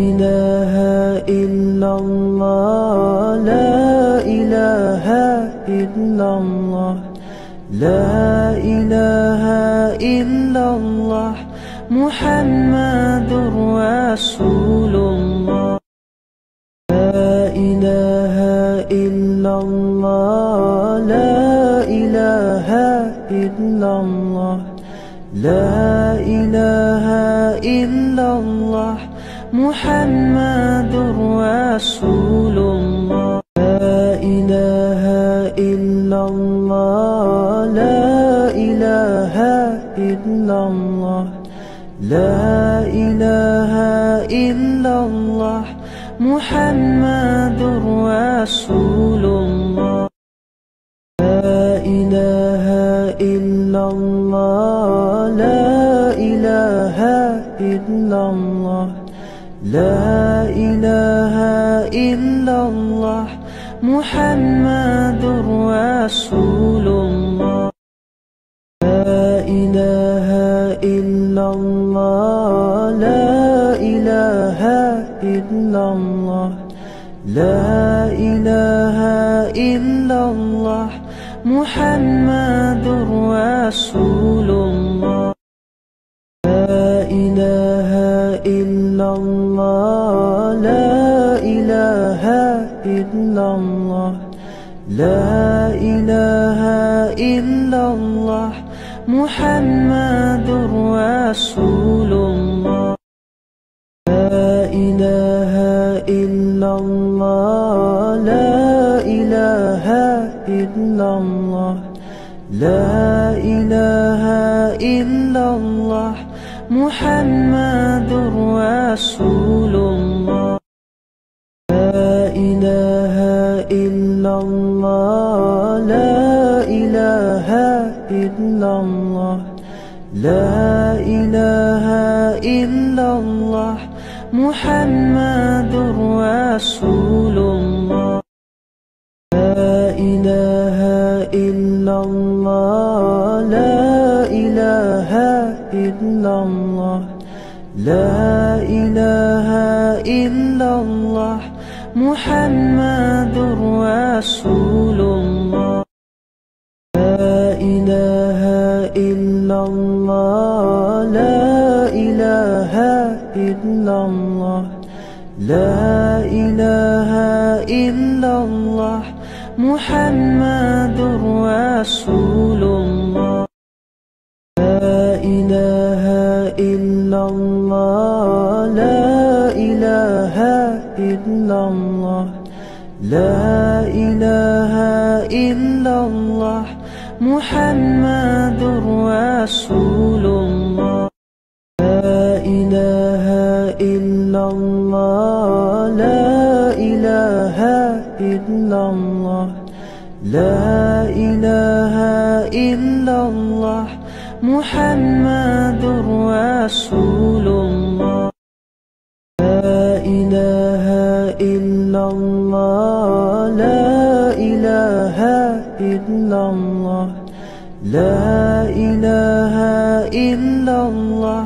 إله إلا الله لا إله إلا الله لا إله إلا الله محمد رسول الله لا إله إلا الله لا إله إلا الله لا إله إلا الله محمد رسول الله لا إله إلا الله لا إله إلا الله لا إله إلا الله محمد رسول الله لا إله إلا الله لا إله إلا الله لا إله إلا الله محمد رسول الله لا إله إلا الله لا إله إلا الله لا إله إلا الله محمد رسول الله لا إله إلا الله لا إله إلا الله لا إله إلا الله محمد رسول الله لا إله إلا الله لا إله إلا الله لا إله إلا الله محمد رسول الله لا إله إلا الله لا إله إلا الله لا إله إلا الله محمد رسول الله لا إله إلا الله لا إله إلا الله لا إله إلا الله محمد رسول الله لا إله إلا الله لا إله إلا الله لا إله إلا الله محمد رسول الله لا إله إلا الله لا إله إلا الله لا إله إلا الله محمد رسول الله لا إله إلا الله لا إله إلا الله لا إله إلا الله محمد رسول الله لا إله إلا الله لا إله إلا الله لا إله إلا الله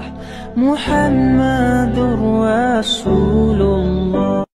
محمد رسول الله